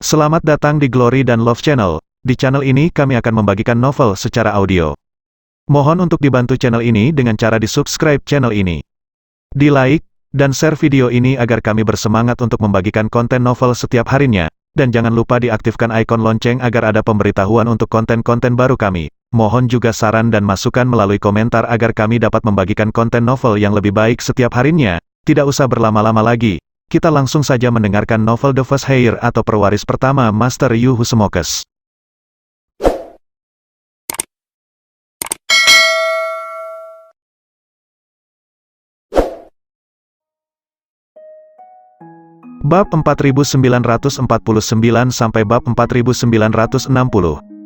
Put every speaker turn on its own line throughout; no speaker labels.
Selamat datang di Glory dan Love Channel. Di channel ini kami akan membagikan novel secara audio. Mohon untuk dibantu channel ini dengan cara di-subscribe channel ini. Di-like, dan share video ini agar kami bersemangat untuk membagikan konten novel setiap harinya. Dan jangan lupa diaktifkan ikon lonceng agar ada pemberitahuan untuk konten-konten baru kami. Mohon juga saran dan masukan melalui komentar agar kami dapat membagikan konten novel yang lebih baik setiap harinya. Tidak usah berlama-lama lagi. Kita langsung saja mendengarkan novel The First Heir atau Perwaris Pertama Master Yu Husumokes. Bab 4949 sampai bab 4960.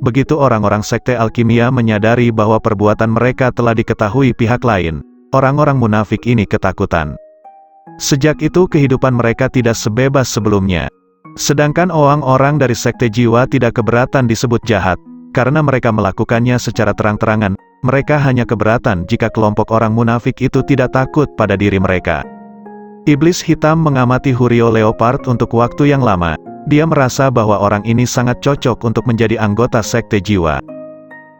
Begitu orang-orang sekte alkimia menyadari bahwa perbuatan mereka telah diketahui pihak lain, orang-orang munafik ini ketakutan. Sejak itu kehidupan mereka tidak sebebas sebelumnya. Sedangkan orang-orang dari sekte jiwa tidak keberatan disebut jahat, karena mereka melakukannya secara terang-terangan. Mereka hanya keberatan jika kelompok orang munafik itu tidak takut pada diri mereka. Iblis hitam mengamati Hurio Leopard untuk waktu yang lama. Dia merasa bahwa orang ini sangat cocok untuk menjadi anggota sekte jiwa.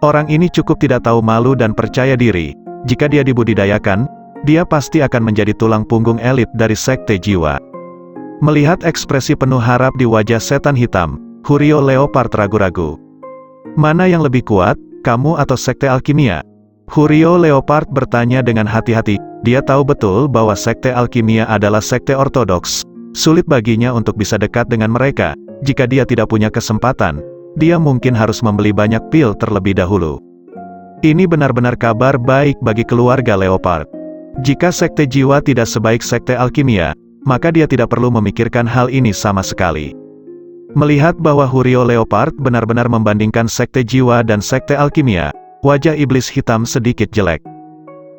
Orang ini cukup tidak tahu malu dan percaya diri. Jika dia dibudidayakan, dia pasti akan menjadi tulang punggung elit dari sekte jiwa. Melihat ekspresi penuh harap di wajah setan hitam, Hurio Leopard ragu-ragu. Mana yang lebih kuat, kamu atau sekte alkimia? Hurio Leopard bertanya dengan hati-hati. Dia tahu betul bahwa sekte alkimia adalah sekte ortodoks. Sulit baginya untuk bisa dekat dengan mereka. Jika dia tidak punya kesempatan, dia mungkin harus membeli banyak pil terlebih dahulu. Ini benar-benar kabar baik bagi keluarga Leopard. Jika sekte jiwa tidak sebaik sekte alkimia, maka dia tidak perlu memikirkan hal ini sama sekali. Melihat bahwa Hurio Leopard benar-benar membandingkan sekte jiwa dan sekte alkimia, wajah iblis hitam sedikit jelek.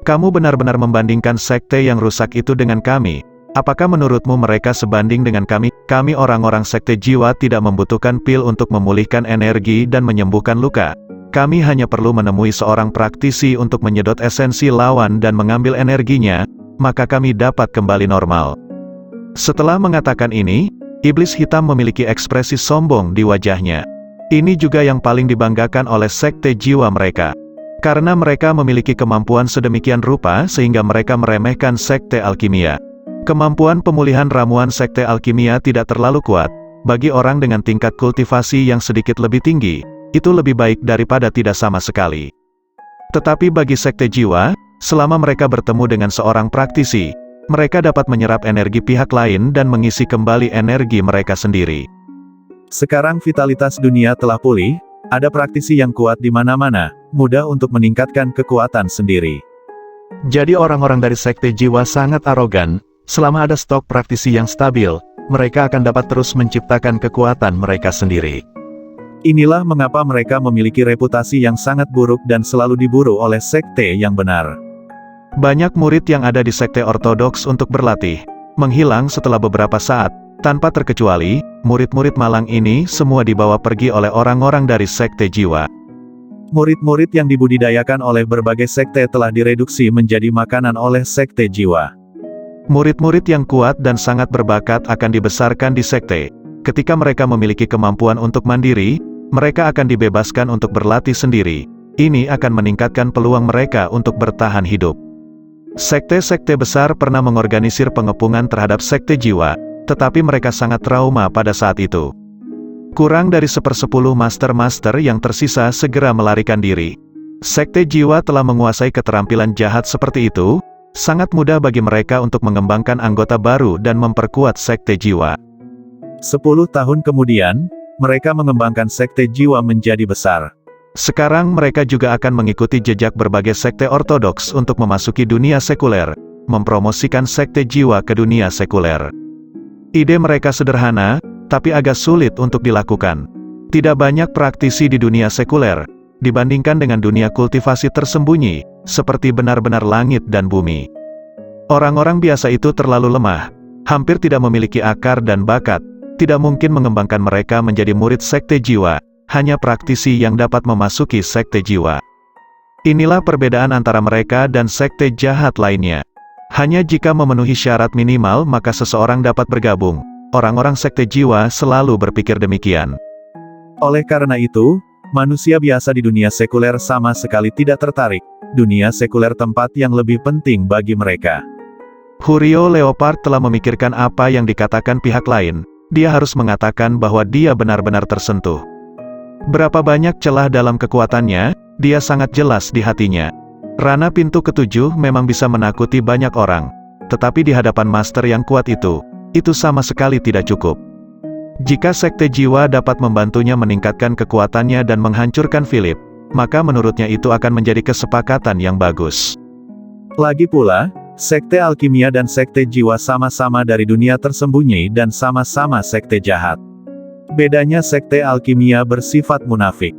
Kamu benar-benar membandingkan sekte yang rusak itu dengan kami. Apakah menurutmu mereka sebanding dengan kami? Kami orang-orang sekte jiwa tidak membutuhkan pil untuk memulihkan energi dan menyembuhkan luka. Kami hanya perlu menemui seorang praktisi untuk menyedot esensi lawan dan mengambil energinya, maka kami dapat kembali normal. Setelah mengatakan ini, iblis hitam memiliki ekspresi sombong di wajahnya. Ini juga yang paling dibanggakan oleh sekte jiwa mereka. Karena mereka memiliki kemampuan sedemikian rupa sehingga mereka meremehkan sekte alkimia. Kemampuan pemulihan ramuan sekte alkimia tidak terlalu kuat. Bagi orang dengan tingkat kultivasi yang sedikit lebih tinggi, itu lebih baik daripada tidak sama sekali. Tetapi bagi sekte jiwa, selama mereka bertemu dengan seorang praktisi, mereka dapat menyerap energi pihak lain dan mengisi kembali energi mereka sendiri. Sekarang vitalitas dunia telah pulih, ada praktisi yang kuat di mana-mana, mudah untuk meningkatkan kekuatan sendiri. Jadi orang-orang dari sekte jiwa sangat arogan. Selama ada stok praktisi yang stabil, mereka akan dapat terus menciptakan kekuatan mereka sendiri. Inilah mengapa mereka memiliki reputasi yang sangat buruk dan selalu diburu oleh sekte yang benar. Banyak murid yang ada di sekte ortodoks untuk berlatih, menghilang setelah beberapa saat, tanpa terkecuali, murid-murid malang ini semua dibawa pergi oleh orang-orang dari sekte jiwa. Murid-murid yang dibudidayakan oleh berbagai sekte telah direduksi menjadi makanan oleh sekte jiwa. Murid-murid yang kuat dan sangat berbakat akan dibesarkan di sekte. Ketika mereka memiliki kemampuan untuk mandiri, mereka akan dibebaskan untuk berlatih sendiri. Ini akan meningkatkan peluang mereka untuk bertahan hidup. Sekte-sekte besar pernah mengorganisir pengepungan terhadap sekte jiwa, tetapi mereka sangat trauma pada saat itu. Kurang dari 1/10 master-master yang tersisa segera melarikan diri. Sekte jiwa telah menguasai keterampilan jahat seperti itu. Sangat mudah bagi mereka untuk mengembangkan anggota baru dan memperkuat sekte jiwa. 10 tahun kemudian, mereka mengembangkan sekte jiwa menjadi besar. Sekarang mereka juga akan mengikuti jejak berbagai sekte ortodoks untuk memasuki dunia sekuler, mempromosikan sekte jiwa ke dunia sekuler. Ide mereka sederhana, tapi agak sulit untuk dilakukan. Tidak banyak praktisi di dunia sekuler, dibandingkan dengan dunia kultivasi tersembunyi, seperti benar-benar langit dan bumi. Orang-orang biasa itu terlalu lemah, hampir tidak memiliki akar dan bakat, tidak mungkin mengembangkan mereka menjadi murid sekte jiwa, hanya praktisi yang dapat memasuki sekte jiwa. Inilah perbedaan antara mereka dan sekte jahat lainnya. Hanya jika memenuhi syarat minimal maka seseorang dapat bergabung, orang-orang sekte jiwa selalu berpikir demikian.
Oleh karena itu, manusia biasa di dunia sekuler sama sekali tidak tertarik. Dunia sekuler tempat yang lebih penting bagi mereka.
Hurryo Leopard telah memikirkan apa yang dikatakan pihak lain. Dia harus mengatakan bahwa dia benar-benar tersentuh. Berapa banyak celah dalam kekuatannya, dia sangat jelas di hatinya. Rana pintu ketujuh memang bisa menakuti banyak orang. Tetapi di hadapan master yang kuat itu sama sekali tidak cukup. Jika sekte jiwa dapat membantunya meningkatkan kekuatannya dan menghancurkan Philip, maka menurutnya itu akan menjadi kesepakatan yang bagus.
Lagi pula, sekte alkimia dan sekte jiwa sama-sama dari dunia tersembunyi dan sama-sama sekte jahat. Bedanya sekte alkimia bersifat munafik.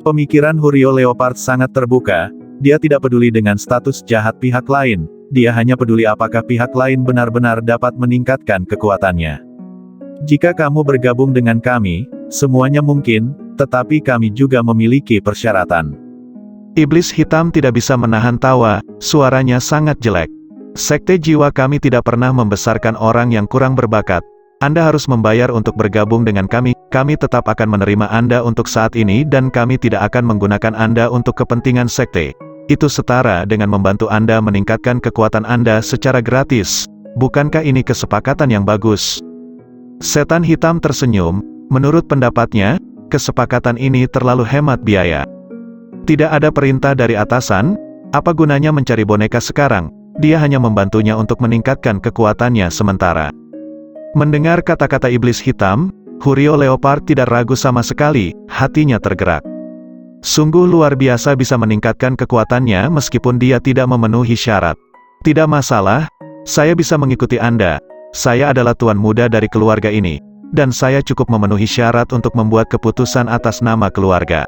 Pemikiran Hurryo Leopard sangat terbuka, dia tidak peduli dengan status jahat pihak lain. Dia hanya peduli apakah pihak lain benar-benar dapat meningkatkan kekuatannya. Jika kamu bergabung dengan kami, semuanya mungkin, tetapi kami juga memiliki persyaratan.
Iblis hitam tidak bisa menahan tawa, suaranya sangat jelek. Sekte jiwa kami tidak pernah membesarkan orang yang kurang berbakat. Anda harus membayar untuk bergabung dengan kami tetap akan menerima Anda untuk saat ini dan kami tidak akan menggunakan Anda untuk kepentingan sekte. Itu setara dengan membantu Anda meningkatkan kekuatan Anda secara gratis. Bukankah ini kesepakatan yang bagus? Setan hitam tersenyum, menurut pendapatnya, kesepakatan ini terlalu hemat biaya. Tidak ada perintah dari atasan, apa gunanya mencari boneka sekarang? Dia hanya membantunya untuk meningkatkan kekuatannya sementara. Mendengar kata-kata iblis hitam, Hurryo Leopard tidak ragu sama sekali, hatinya tergerak. Sungguh luar biasa bisa meningkatkan kekuatannya meskipun dia tidak memenuhi syarat. Tidak masalah, saya bisa mengikuti Anda. Saya adalah tuan muda dari keluarga ini, dan saya cukup memenuhi syarat untuk membuat keputusan atas nama keluarga.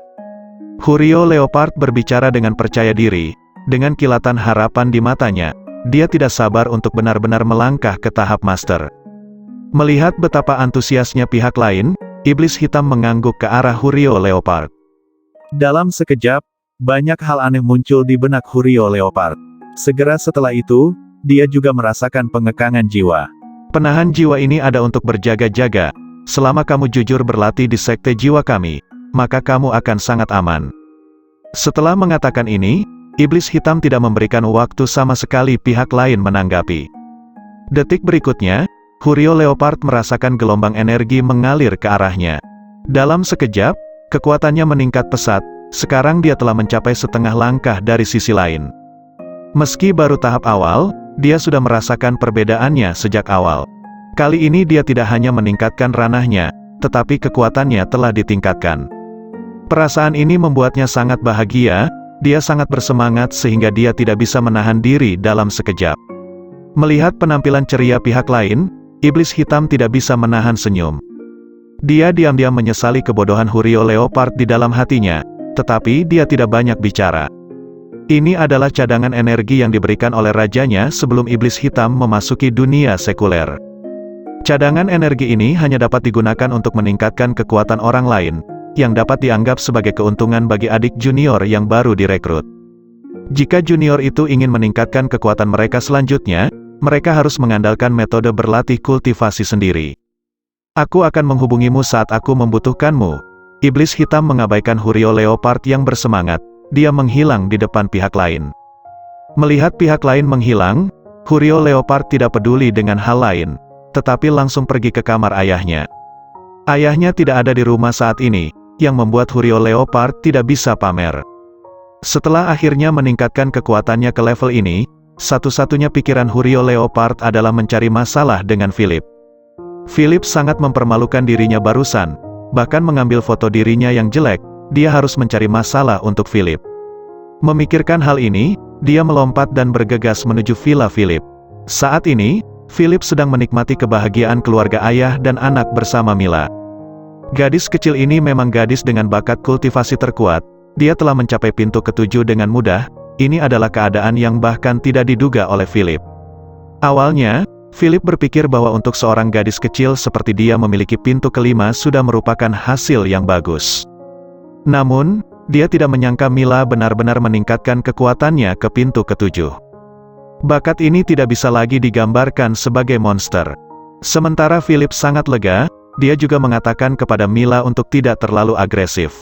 Hurryo Leopard berbicara dengan percaya diri, dengan kilatan harapan di matanya. Dia tidak sabar untuk benar-benar melangkah ke tahap master. Melihat betapa antusiasnya pihak lain, iblis hitam mengangguk ke arah Hurryo Leopard.
Dalam sekejap, banyak hal aneh muncul di benak Hurryo Leopard. Segera setelah itu, dia juga merasakan pengekangan jiwa.
Penahan jiwa ini ada untuk berjaga-jaga. Selama kamu jujur berlatih di sekte jiwa kami, maka kamu akan sangat aman. Setelah mengatakan ini, iblis hitam tidak memberikan waktu sama sekali pihak lain menanggapi. Detik berikutnya, Hurryo Leopard merasakan gelombang energi mengalir ke arahnya. Dalam sekejap, kekuatannya meningkat pesat, sekarang dia telah mencapai setengah langkah dari sisi lain. Meski baru tahap awal, dia sudah merasakan perbedaannya sejak awal. Kali ini dia tidak hanya meningkatkan ranahnya, tetapi kekuatannya telah ditingkatkan. Perasaan ini membuatnya sangat bahagia, dia sangat bersemangat sehingga dia tidak bisa menahan diri dalam sekejap. Melihat penampilan ceria pihak lain, iblis hitam tidak bisa menahan senyum. Dia diam-diam menyesali kebodohan Hurryo Leopard di dalam hatinya, tetapi dia tidak banyak bicara. Ini adalah cadangan energi yang diberikan oleh rajanya sebelum iblis hitam memasuki dunia sekuler. Cadangan energi ini hanya dapat digunakan untuk meningkatkan kekuatan orang lain, yang dapat dianggap sebagai keuntungan bagi adik junior yang baru direkrut. Jika junior itu ingin meningkatkan kekuatan mereka selanjutnya, mereka harus mengandalkan metode berlatih kultivasi sendiri. Aku akan menghubungimu saat aku membutuhkanmu. Iblis hitam mengabaikan Hurryo Leopard yang bersemangat, dia menghilang di depan pihak lain. Melihat pihak lain menghilang, Hurryo Leopard tidak peduli dengan hal lain, tetapi langsung pergi ke kamar ayahnya. Ayahnya tidak ada di rumah saat ini, yang membuat Hurryo Leopard tidak bisa pamer. Setelah akhirnya meningkatkan kekuatannya ke level ini, satu-satunya pikiran Hurryo Leopard adalah mencari masalah dengan Philip. Philip sangat mempermalukan dirinya barusan, bahkan mengambil foto dirinya yang jelek, dia harus mencari masalah untuk Philip. Memikirkan hal ini, dia melompat dan bergegas menuju villa Philip. Saat ini, Philip sedang menikmati kebahagiaan keluarga ayah dan anak bersama Mila. Gadis kecil ini memang gadis dengan bakat kultivasi terkuat, dia telah mencapai pintu ketujuh dengan mudah, ini adalah keadaan yang bahkan tidak diduga oleh Philip. Awalnya, Philip berpikir bahwa untuk seorang gadis kecil seperti dia memiliki pintu kelima sudah merupakan hasil yang bagus. Namun, dia tidak menyangka Mila benar-benar meningkatkan kekuatannya ke pintu ketujuh. Bakat ini tidak bisa lagi digambarkan sebagai monster. Sementara Philip sangat lega, dia juga mengatakan kepada Mila untuk tidak terlalu agresif.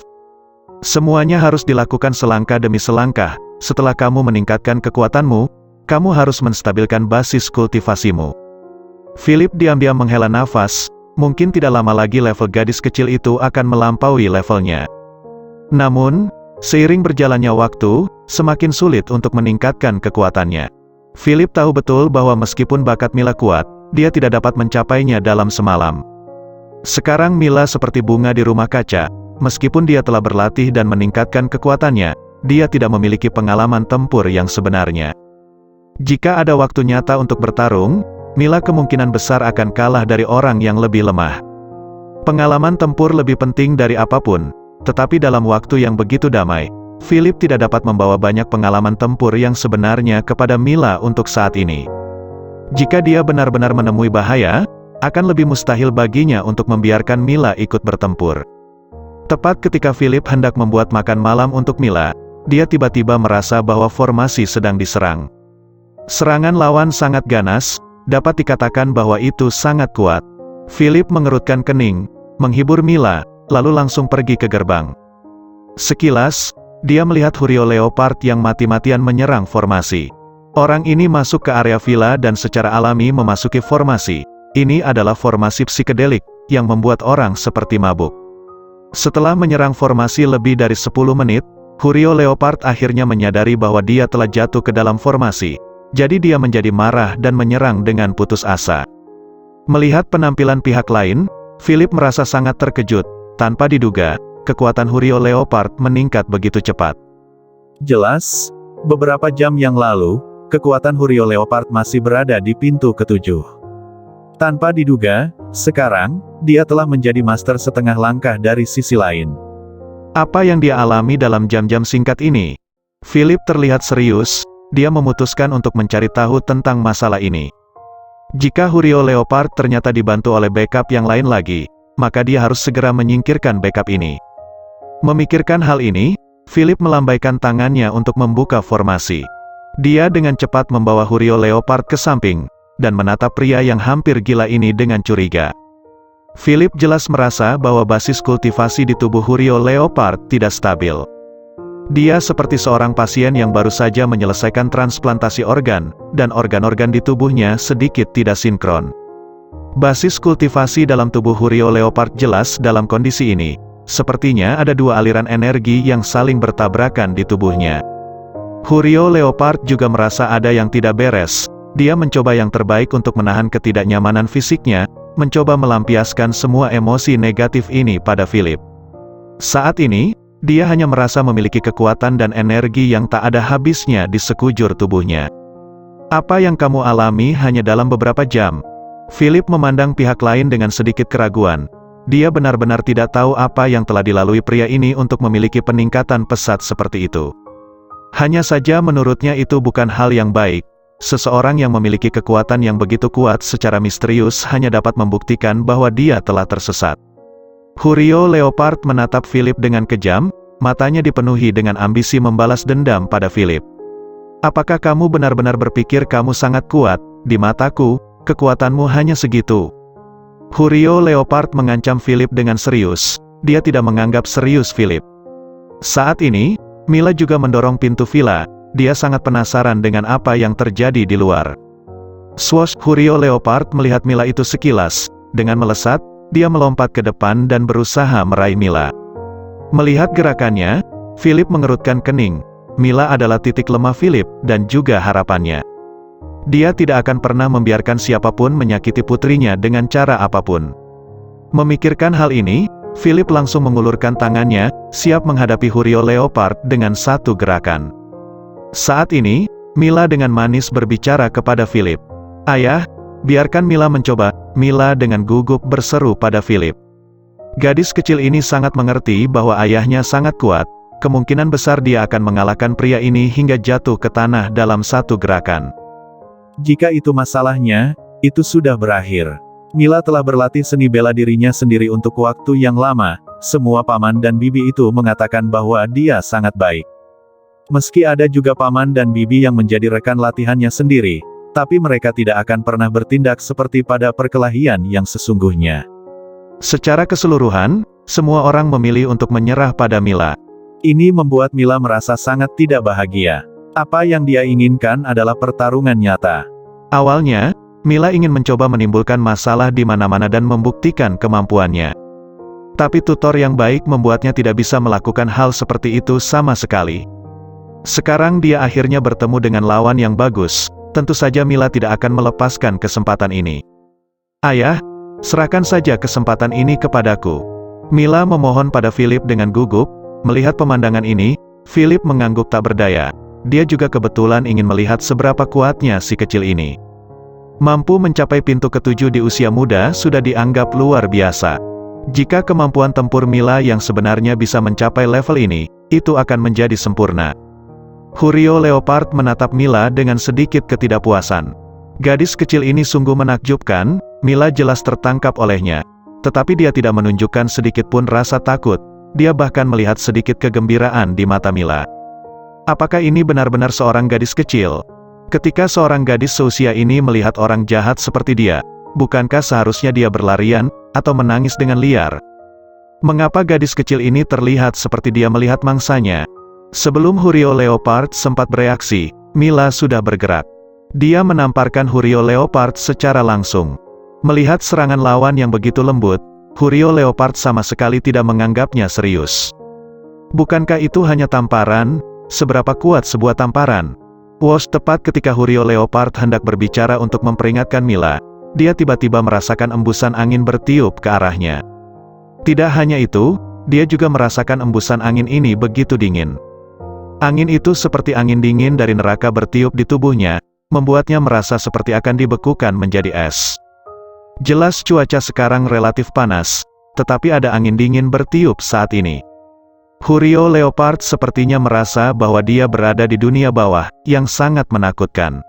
Semuanya harus dilakukan selangkah demi selangkah. Setelah kamu meningkatkan kekuatanmu, kamu harus menstabilkan basis kultivasimu. Philip diam-diam menghela nafas, mungkin tidak lama lagi level gadis kecil itu akan melampaui levelnya. Namun, seiring berjalannya waktu, semakin sulit untuk meningkatkan kekuatannya. Philip tahu betul bahwa meskipun bakat Mila kuat, dia tidak dapat mencapainya dalam semalam. Sekarang Mila seperti bunga di rumah kaca, meskipun dia telah berlatih dan meningkatkan kekuatannya, dia tidak memiliki pengalaman tempur yang sebenarnya. Jika ada waktu nyata untuk bertarung, Mila kemungkinan besar akan kalah dari orang yang lebih lemah. Pengalaman tempur lebih penting dari apapun, tetapi dalam waktu yang begitu damai, Philip tidak dapat membawa banyak pengalaman tempur yang sebenarnya kepada Mila untuk saat ini. Jika dia benar-benar menemui bahaya, akan lebih mustahil baginya untuk membiarkan Mila ikut bertempur. Tepat ketika Philip hendak membuat makan malam untuk Mila, dia tiba-tiba merasa bahwa formasi sedang diserang. Serangan lawan sangat ganas, dapat dikatakan bahwa itu sangat kuat. Philip mengerutkan kening, menghibur Mila, lalu langsung pergi ke gerbang. Sekilas, dia melihat Hurio Leopard yang mati-matian menyerang formasi. Orang ini masuk ke area villa dan secara alami memasuki formasi. Ini adalah formasi psikedelik, yang membuat orang seperti mabuk. Setelah menyerang formasi lebih dari 10 menit, Hurio Leopard akhirnya menyadari bahwa dia telah jatuh ke dalam formasi. Jadi dia menjadi marah dan menyerang dengan putus asa. Melihat penampilan pihak lain, Philip merasa sangat terkejut. Tanpa diduga, kekuatan Hurio Leopard meningkat begitu cepat.
Jelas, beberapa jam yang lalu, kekuatan Hurio Leopard masih berada di pintu ketujuh. Tanpa diduga, sekarang, dia telah menjadi master setengah langkah dari sisi lain.
Apa yang dia alami dalam jam-jam singkat ini? Philip terlihat serius. Dia memutuskan untuk mencari tahu tentang masalah ini. Jika Hurio Leopard ternyata dibantu oleh backup yang lain lagi, maka dia harus segera menyingkirkan backup ini. Memikirkan hal ini, Philip melambaikan tangannya untuk membuka formasi. Dia dengan cepat membawa Hurio Leopard ke samping, dan menatap pria yang hampir gila ini dengan curiga. Philip jelas merasa bahwa basis kultivasi di tubuh Hurio Leopard tidak stabil. Dia seperti seorang pasien yang baru saja menyelesaikan transplantasi organ, dan organ-organ di tubuhnya sedikit tidak sinkron. Basis kultivasi dalam tubuh Hurio Leopard jelas dalam kondisi ini. Sepertinya ada dua aliran energi yang saling bertabrakan di tubuhnya. Hurio Leopard juga merasa ada yang tidak beres. Dia mencoba yang terbaik untuk menahan ketidaknyamanan fisiknya, mencoba melampiaskan semua emosi negatif ini pada Philip. Saat ini, dia hanya merasa memiliki kekuatan dan energi yang tak ada habisnya di sekujur tubuhnya. Apa yang kamu alami hanya dalam beberapa jam? Philip memandang pihak lain dengan sedikit keraguan. Dia benar-benar tidak tahu apa yang telah dilalui pria ini untuk memiliki peningkatan pesat seperti itu. Hanya saja menurutnya itu bukan hal yang baik. Seseorang yang memiliki kekuatan yang begitu kuat secara misterius hanya dapat membuktikan bahwa dia telah tersesat. Hurio Leopard menatap Philip dengan kejam, matanya dipenuhi dengan ambisi membalas dendam pada Philip. Apakah kamu benar-benar berpikir kamu sangat kuat? Di mataku, kekuatanmu hanya segitu. Hurio Leopard mengancam Philip dengan serius. Dia tidak menganggap serius Philip. Saat ini, Mila juga mendorong pintu villa. Dia sangat penasaran dengan apa yang terjadi di luar. Swosh, Hurio Leopard melihat Mila itu sekilas. Dengan melesat, dia melompat ke depan dan berusaha meraih Mila. Melihat gerakannya, Philip mengerutkan kening. Mila adalah titik lemah Philip, dan juga harapannya. Dia tidak akan pernah membiarkan siapapun menyakiti putrinya dengan cara apapun. Memikirkan hal ini, Philip langsung mengulurkan tangannya, siap menghadapi Hurio Leopard dengan satu gerakan. Saat ini, Mila dengan manis berbicara kepada Philip. Ayah, biarkan Mila mencoba. Mila dengan gugup berseru pada Philip. Gadis kecil ini sangat mengerti bahwa ayahnya sangat kuat, kemungkinan besar dia akan mengalahkan pria ini hingga jatuh ke tanah dalam satu gerakan.
Jika itu masalahnya, itu sudah berakhir. Mila telah berlatih seni bela dirinya sendiri untuk waktu yang lama. Semua paman dan bibi itu mengatakan bahwa dia sangat baik. Meski ada juga paman dan bibi yang menjadi rekan latihannya sendiri, Tapi mereka tidak akan pernah bertindak seperti pada perkelahian yang sesungguhnya.
Secara keseluruhan, semua orang memilih untuk menyerah pada Mila.
Ini membuat Mila merasa sangat tidak bahagia. Apa yang dia inginkan adalah pertarungan nyata.
Awalnya, Mila ingin mencoba menimbulkan masalah di mana-mana dan membuktikan kemampuannya. Tapi tutor yang baik membuatnya tidak bisa melakukan hal seperti itu sama sekali. Sekarang dia akhirnya bertemu dengan lawan yang bagus, tentu saja Mila tidak akan melepaskan kesempatan ini. Ayah, serahkan saja kesempatan ini kepadaku. Mila memohon pada Philip dengan gugup. Melihat pemandangan ini, Philip mengangguk tak berdaya. Dia juga kebetulan ingin melihat seberapa kuatnya si kecil ini. Mampu mencapai pintu ketujuh di usia muda sudah dianggap luar biasa. Jika kemampuan tempur Mila yang sebenarnya bisa mencapai level ini, itu akan menjadi sempurna. Hurio Leopard menatap Mila dengan sedikit ketidakpuasan. Gadis kecil ini sungguh menakjubkan, Mila jelas tertangkap olehnya. Tetapi dia tidak menunjukkan sedikit pun rasa takut. Dia bahkan melihat sedikit kegembiraan di mata Mila. Apakah ini benar-benar seorang gadis kecil? Ketika seorang gadis seusia ini melihat orang jahat seperti dia, bukankah seharusnya dia berlarian, atau menangis dengan liar? Mengapa gadis kecil ini terlihat seperti dia melihat mangsanya? Sebelum Hurio Leopard sempat bereaksi, Mila sudah bergerak. Dia menamparkan Hurio Leopard secara langsung. Melihat serangan lawan yang begitu lembut, Hurio Leopard sama sekali tidak menganggapnya serius. Bukankah itu hanya tamparan? Seberapa kuat sebuah tamparan? Wosh, tepat ketika Hurio Leopard hendak berbicara untuk memperingatkan Mila, dia tiba-tiba merasakan embusan angin bertiup ke arahnya. Tidak hanya itu, dia juga merasakan embusan angin ini begitu dingin. Angin itu seperti angin dingin dari neraka bertiup di tubuhnya, membuatnya merasa seperti akan dibekukan menjadi es. Jelas cuaca sekarang relatif panas, tetapi ada angin dingin bertiup saat ini. Hurio Leopard sepertinya merasa bahwa dia berada di dunia bawah, yang sangat menakutkan.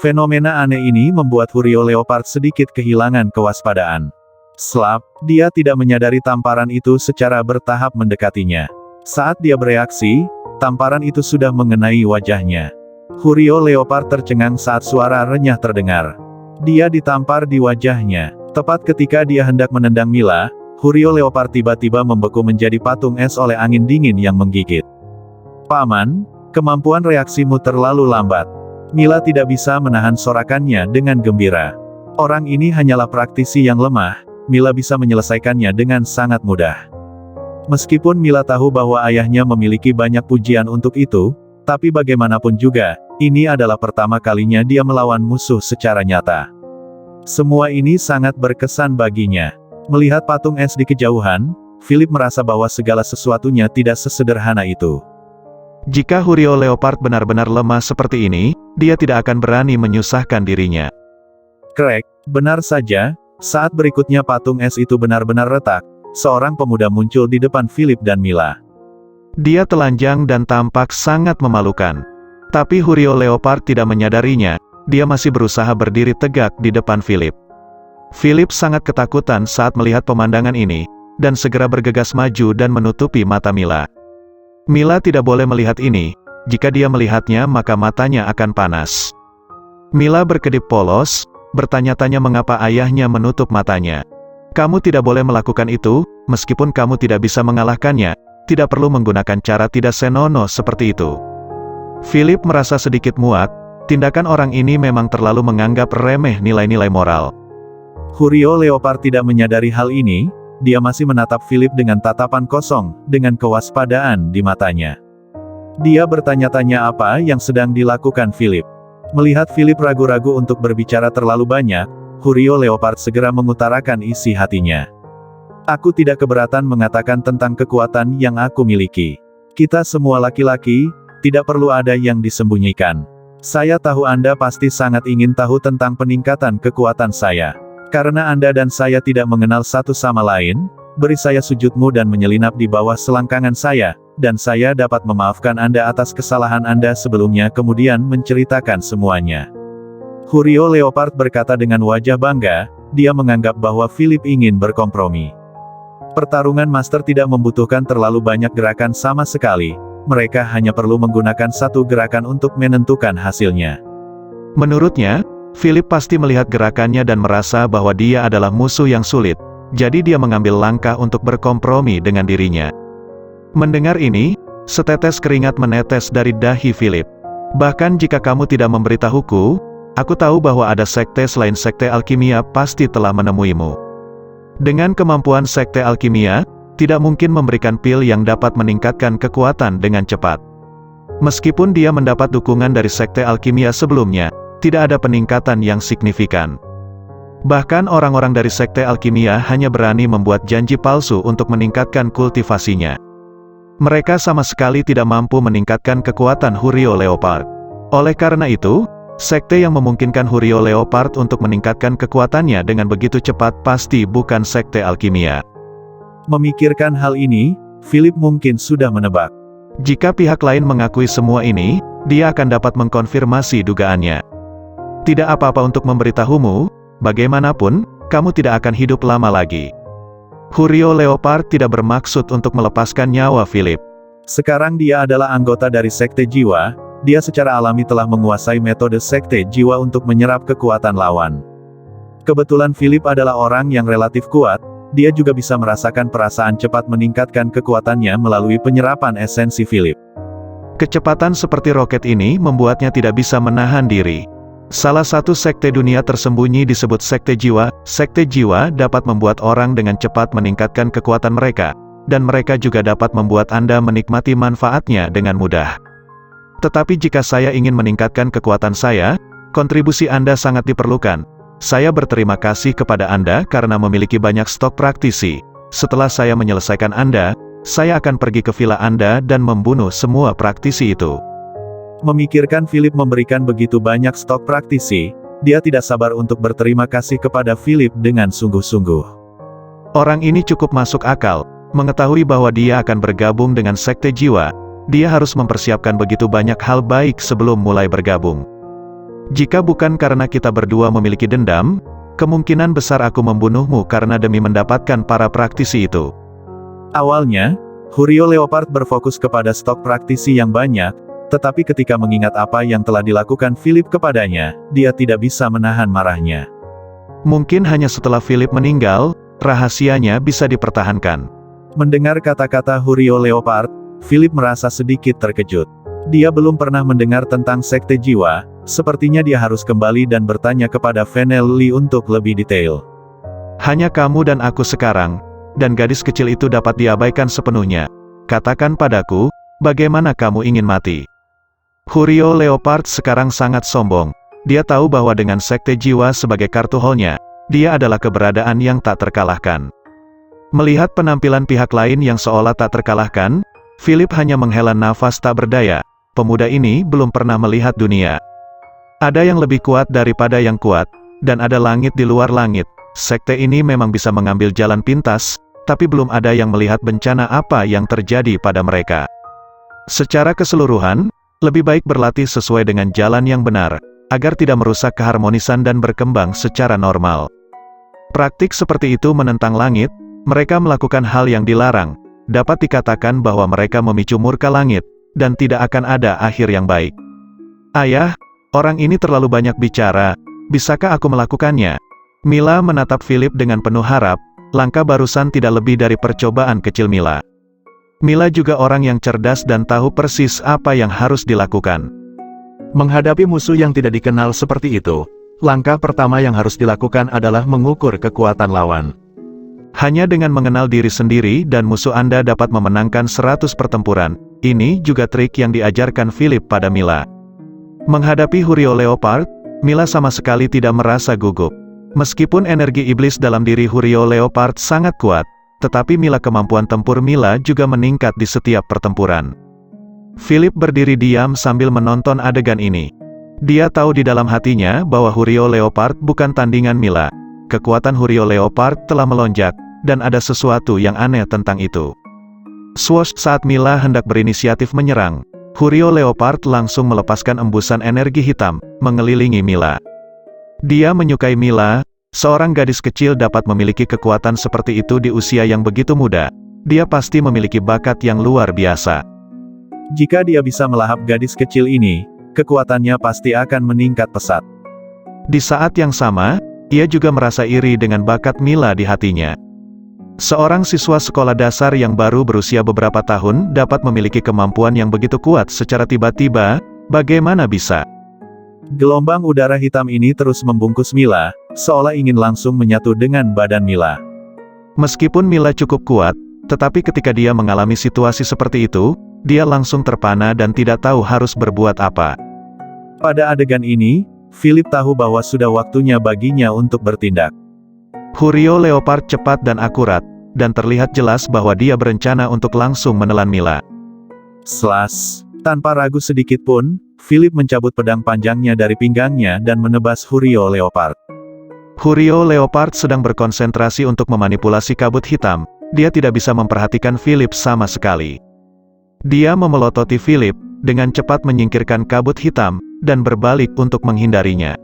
Fenomena aneh ini membuat Hurio Leopard sedikit kehilangan kewaspadaan. Slap, dia tidak menyadari tamparan itu secara bertahap mendekatinya. Saat dia bereaksi, tamparan itu sudah mengenai wajahnya. Hurio Leopard tercengang saat suara renyah terdengar. Dia ditampar di wajahnya. Tepat ketika dia hendak menendang Mila, Hurio Leopard tiba-tiba membeku menjadi patung es oleh angin dingin yang menggigit. Paman, kemampuan reaksimu terlalu lambat. Mila tidak bisa menahan sorakannya dengan gembira. Orang ini hanyalah praktisi yang lemah, Mila bisa menyelesaikannya dengan sangat mudah. Meskipun Mila tahu bahwa ayahnya memiliki banyak pujian untuk itu, tapi bagaimanapun juga, ini adalah pertama kalinya dia melawan musuh secara nyata. Semua ini sangat berkesan baginya. Melihat patung es di kejauhan, Philip merasa bahwa segala sesuatunya tidak sesederhana itu.
Jika Hurio Leopard benar-benar lemah seperti ini, dia tidak akan berani menyusahkan dirinya.
Krek, benar saja, saat berikutnya patung es itu benar-benar retak, seorang pemuda muncul di depan Philip dan Mila.
Dia telanjang dan tampak sangat memalukan. Tapi Hurio Leopard tidak menyadarinya, dia masih berusaha berdiri tegak di depan Philip. Philip sangat ketakutan saat melihat pemandangan ini, dan segera bergegas maju dan menutupi mata Mila. Mila tidak boleh melihat ini, jika dia melihatnya maka matanya akan panas. Mila berkedip polos, bertanya-tanya mengapa ayahnya menutup matanya. Kamu tidak boleh melakukan itu, meskipun kamu tidak bisa mengalahkannya, tidak perlu menggunakan cara tidak senonoh seperti itu. Philip merasa sedikit muak, tindakan orang ini memang terlalu menganggap remeh nilai-nilai moral.
Hurio Leopard tidak menyadari hal ini, dia masih menatap Philip dengan tatapan kosong, dengan kewaspadaan di matanya. Dia bertanya-tanya apa yang sedang dilakukan Philip. Melihat Philip ragu-ragu untuk berbicara terlalu banyak, Hurio Leopard segera mengutarakan isi hatinya. Aku tidak keberatan mengatakan tentang kekuatan yang aku miliki. Kita semua laki-laki, tidak perlu ada yang disembunyikan. Saya tahu Anda pasti sangat ingin tahu tentang peningkatan kekuatan saya. Karena Anda dan saya tidak mengenal satu sama lain, beri saya sujudmu dan menyelinap di bawah selangkangan saya, dan saya dapat memaafkan Anda atas kesalahan Anda sebelumnya kemudian menceritakan semuanya. Hurio Leopard berkata dengan wajah bangga, dia menganggap bahwa Philip ingin berkompromi. Pertarungan master tidak membutuhkan terlalu banyak gerakan sama sekali, mereka hanya perlu menggunakan satu gerakan untuk menentukan hasilnya.
Menurutnya, Philip pasti melihat gerakannya dan merasa bahwa dia adalah musuh yang sulit, jadi dia mengambil langkah untuk berkompromi dengan dirinya. Mendengar ini, setetes keringat menetes dari dahi Philip. Bahkan jika kamu tidak memberitahuku, aku tahu bahwa ada sekte selain sekte alkimia pasti telah menemuimu. Dengan kemampuan sekte alkimia, tidak mungkin memberikan pil yang dapat meningkatkan kekuatan dengan cepat. Meskipun dia mendapat dukungan dari sekte alkimia sebelumnya, tidak ada peningkatan yang signifikan. Bahkan orang-orang dari sekte alkimia hanya berani membuat janji palsu untuk meningkatkan kultivasinya. Mereka sama sekali tidak mampu meningkatkan kekuatan Hurio Leopard. Oleh karena itu, sekte yang memungkinkan Hurio Leopard untuk meningkatkan kekuatannya dengan begitu cepat pasti bukan sekte alkimia.
Memikirkan hal ini, Philip mungkin sudah menebak.
Jika pihak lain mengakui semua ini, dia akan dapat mengkonfirmasi dugaannya. Tidak apa-apa untuk memberitahumu, bagaimanapun, kamu tidak akan hidup lama lagi. Hurio Leopard tidak bermaksud untuk melepaskan nyawa Philip.
Sekarang dia adalah anggota dari sekte jiwa, dia secara alami telah menguasai metode sekte jiwa untuk menyerap kekuatan lawan. Kebetulan Philip adalah orang yang relatif kuat, dia juga bisa merasakan perasaan cepat meningkatkan kekuatannya melalui penyerapan esensi Philip.
Kecepatan seperti roket ini membuatnya tidak bisa menahan diri. Salah satu sekte dunia tersembunyi disebut sekte jiwa. Sekte jiwa dapat membuat orang dengan cepat meningkatkan kekuatan mereka, dan mereka juga dapat membuat Anda menikmati manfaatnya dengan mudah. Tetapi jika saya ingin meningkatkan kekuatan saya, kontribusi Anda sangat diperlukan. Saya berterima kasih kepada Anda karena memiliki banyak stok praktisi. Setelah saya menyelesaikan Anda, saya akan pergi ke villa Anda dan membunuh semua praktisi itu.
Memikirkan Philip memberikan begitu banyak stok praktisi, dia tidak sabar untuk berterima kasih kepada Philip dengan sungguh-sungguh.
Orang ini cukup masuk akal, mengetahui bahwa dia akan bergabung dengan sekte jiwa. Dia harus mempersiapkan begitu banyak hal baik sebelum mulai bergabung. Jika bukan karena kita berdua memiliki dendam, kemungkinan besar aku membunuhmu karena demi mendapatkan para praktisi itu.
Awalnya, Hurio Leopard berfokus kepada stok praktisi yang banyak, tetapi ketika mengingat apa yang telah dilakukan Philip kepadanya, dia tidak bisa menahan marahnya.
Mungkin hanya setelah Philip meninggal, rahasianya bisa dipertahankan.
Mendengar kata-kata Hurio Leopard, Philip merasa sedikit terkejut. Dia belum pernah mendengar tentang sekte jiwa, sepertinya dia harus kembali dan bertanya kepada Venel Lee untuk lebih detail.
Hanya kamu dan aku sekarang, dan gadis kecil itu dapat diabaikan sepenuhnya. Katakan padaku, bagaimana kamu ingin mati? Hurio Leopard sekarang sangat sombong. Dia tahu bahwa dengan sekte jiwa sebagai kartu holnya, dia adalah keberadaan yang tak terkalahkan. Melihat penampilan pihak lain yang seolah tak terkalahkan, Philip hanya menghela nafas tak berdaya. Pemuda ini belum pernah melihat dunia. Ada yang lebih kuat daripada yang kuat, dan ada langit di luar langit. Sekte ini memang bisa mengambil jalan pintas, tapi belum ada yang melihat bencana apa yang terjadi pada mereka. Secara keseluruhan, lebih baik berlatih sesuai dengan jalan yang benar, agar tidak merusak keharmonisan dan berkembang secara normal. Praktik seperti itu menentang langit, mereka melakukan hal yang dilarang, dapat dikatakan bahwa mereka memicu murka langit, dan tidak akan ada akhir yang baik. Ayah, orang ini terlalu banyak bicara, bisakah aku melakukannya? Mila menatap Philip dengan penuh harap, langkah barusan tidak lebih dari percobaan kecil Mila. Mila juga orang yang cerdas dan tahu persis apa yang harus dilakukan. Menghadapi musuh yang tidak dikenal seperti itu, langkah pertama yang harus dilakukan adalah mengukur kekuatan lawan. Hanya dengan mengenal diri sendiri dan musuh Anda dapat memenangkan 100 pertempuran. Ini juga trik yang diajarkan Philip pada Mila. Menghadapi Hurio Leopard, Mila sama sekali tidak merasa gugup. Meskipun energi iblis dalam diri Hurio Leopard sangat kuat, tetapi kemampuan tempur Mila juga meningkat di setiap pertempuran. Philip berdiri diam sambil menonton adegan ini. Dia tahu di dalam hatinya bahwa Hurio Leopard bukan tandingan Mila. Kekuatan Hurio Leopard telah melonjak, dan ada sesuatu yang aneh tentang itu. Swoosh, saat Mila hendak berinisiatif menyerang, Hurio Leopard langsung melepaskan embusan energi hitam, mengelilingi Mila. Dia menyukai Mila, seorang gadis kecil dapat memiliki kekuatan seperti itu di usia yang begitu muda. Dia pasti memiliki bakat yang luar biasa.
Jika dia bisa melahap gadis kecil ini, kekuatannya pasti akan meningkat pesat.
Di saat yang sama, ia juga merasa iri dengan bakat Mila di hatinya. Seorang siswa sekolah dasar yang baru berusia beberapa tahun dapat memiliki kemampuan yang begitu kuat secara tiba-tiba, bagaimana bisa?
Gelombang udara hitam ini terus membungkus Mila, seolah ingin langsung menyatu dengan badan Mila.
Meskipun Mila cukup kuat, tetapi ketika dia mengalami situasi seperti itu, dia langsung terpana dan tidak tahu harus berbuat apa.
Pada adegan ini, Philip tahu bahwa sudah waktunya baginya untuk bertindak.
Huryo Leopard cepat dan akurat, dan terlihat jelas bahwa dia berencana untuk langsung menelan Mila.
Slash. Tanpa ragu sedikit pun, Philip mencabut pedang panjangnya dari pinggangnya dan menebas Huryo Leopard.
Huryo Leopard sedang berkonsentrasi untuk memanipulasi kabut hitam, dia tidak bisa memperhatikan Philip sama sekali. Dia memelototi Philip, dengan cepat menyingkirkan kabut hitam, dan berbalik untuk menghindarinya.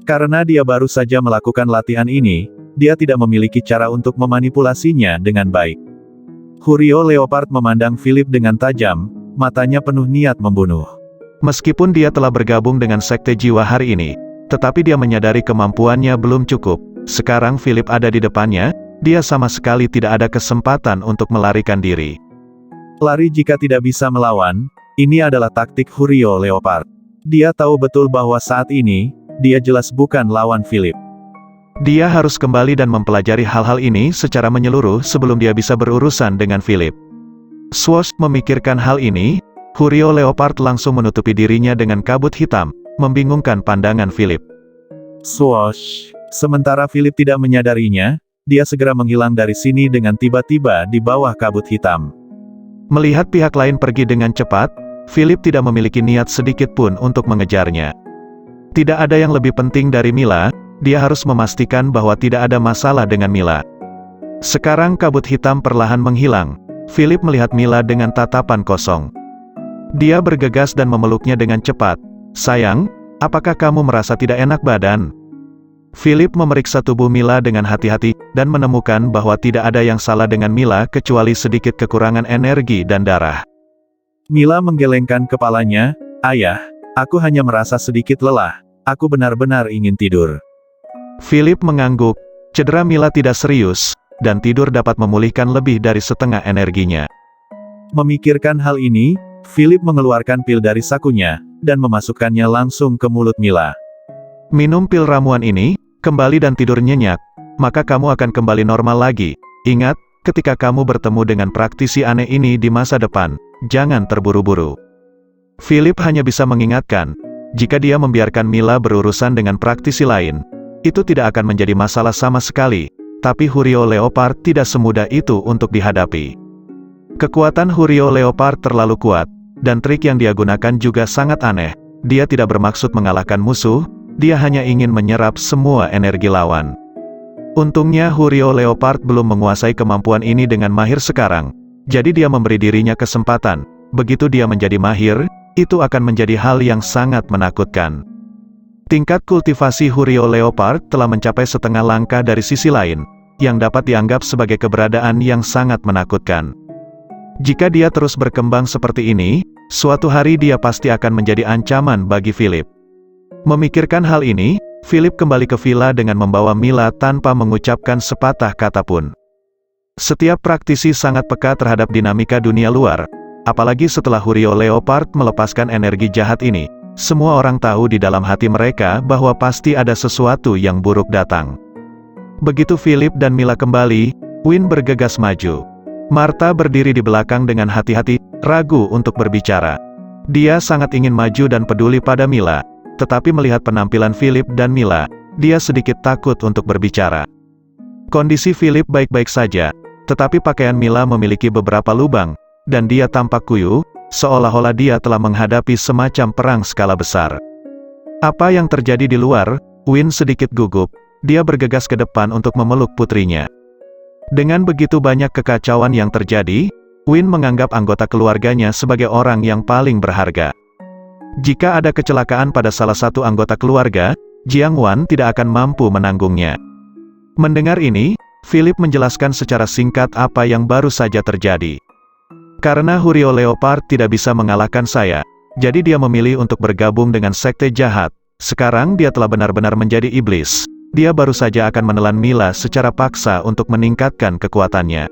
Karena dia baru saja melakukan latihan ini, dia tidak memiliki cara untuk memanipulasinya dengan baik. Huryo Leopard memandang Philip dengan tajam, matanya penuh niat membunuh.
Meskipun dia telah bergabung dengan Sekte Jiwa hari ini, tetapi dia menyadari kemampuannya belum cukup. Sekarang Philip ada di depannya, dia sama sekali tidak ada kesempatan untuk melarikan diri.
Lari jika tidak bisa melawan, ini adalah taktik Huryo Leopard. Dia tahu betul bahwa saat ini, dia jelas bukan lawan Philip.
Dia harus kembali dan mempelajari hal-hal ini secara menyeluruh sebelum dia bisa berurusan dengan Philip. Swoosh memikirkan hal ini, Huryo Leopard langsung menutupi dirinya dengan kabut hitam, membingungkan pandangan Philip.
Swoosh. Sementara Philip tidak menyadarinya, dia segera menghilang dari sini dengan tiba-tiba di bawah kabut hitam.
Melihat pihak lain pergi dengan cepat, Philip tidak memiliki niat sedikit pun untuk mengejarnya. Tidak ada yang lebih penting dari Mila, dia harus memastikan bahwa tidak ada masalah dengan Mila. Sekarang kabut hitam perlahan menghilang. Philip melihat Mila dengan tatapan kosong. Dia bergegas dan memeluknya dengan cepat. "Sayang, apakah kamu merasa tidak enak badan?" Philip memeriksa tubuh Mila dengan hati-hati, dan menemukan bahwa tidak ada yang salah dengan Mila kecuali sedikit kekurangan energi dan darah.
Mila menggelengkan kepalanya, "Ayah, aku hanya merasa sedikit lelah, aku benar-benar ingin tidur."
Philip mengangguk, cedera Mila tidak serius, dan tidur dapat memulihkan lebih dari setengah energinya.
Memikirkan hal ini, Philip mengeluarkan pil dari sakunya, dan memasukkannya langsung ke mulut Mila.
"Minum pil ramuan ini, kembali dan tidur nyenyak, maka kamu akan kembali normal lagi. Ingat, ketika kamu bertemu dengan praktisi aneh ini di masa depan, jangan terburu-buru." Philip hanya bisa mengingatkan, jika dia membiarkan Mila berurusan dengan praktisi lain, itu tidak akan menjadi masalah sama sekali. Tapi Huryo Leopard tidak semudah itu untuk dihadapi. Kekuatan Huryo Leopard terlalu kuat, dan trik yang dia gunakan juga sangat aneh. Dia tidak bermaksud mengalahkan musuh, dia hanya ingin menyerap semua energi lawan. Untungnya Huryo Leopard belum menguasai kemampuan ini dengan mahir sekarang, jadi dia memberi dirinya kesempatan. Begitu dia menjadi mahir, itu akan menjadi hal yang sangat menakutkan. Tingkat kultivasi Huryo Leopard telah mencapai setengah langkah dari sisi lain, yang dapat dianggap sebagai keberadaan yang sangat menakutkan. Jika dia terus berkembang seperti ini, suatu hari dia pasti akan menjadi ancaman bagi Philip. Memikirkan hal ini, Philip kembali ke villa dengan membawa Mila tanpa mengucapkan sepatah kata pun. Setiap praktisi sangat peka terhadap dinamika dunia luar, apalagi setelah Huryo Leopard melepaskan energi jahat ini. Semua orang tahu di dalam hati mereka bahwa pasti ada sesuatu yang buruk datang. Begitu Philip dan Mila kembali, Win bergegas maju. Martha berdiri di belakang dengan hati-hati, ragu untuk berbicara. Dia sangat ingin maju dan peduli pada Mila, tetapi melihat penampilan Philip dan Mila, dia sedikit takut untuk berbicara. Kondisi Philip baik-baik saja, tetapi pakaian Mila memiliki beberapa lubang, dan dia tampak kuyuh, seolah-olah dia telah menghadapi semacam perang skala besar. Apa yang terjadi di luar? Win sedikit gugup, dia bergegas ke depan untuk memeluk putrinya. Dengan begitu banyak kekacauan yang terjadi, Win menganggap anggota keluarganya sebagai orang yang paling berharga. Jika ada kecelakaan pada salah satu anggota keluarga, Jiang Wan tidak akan mampu menanggungnya. Mendengar ini, Philip menjelaskan secara singkat apa yang baru saja terjadi. "Karena Huryo Leopard tidak bisa mengalahkan saya, Jadi dia memilih untuk bergabung dengan sekte jahat. Sekarang dia telah benar-benar menjadi iblis. Dia baru saja akan menelan Mila secara paksa untuk meningkatkan kekuatannya.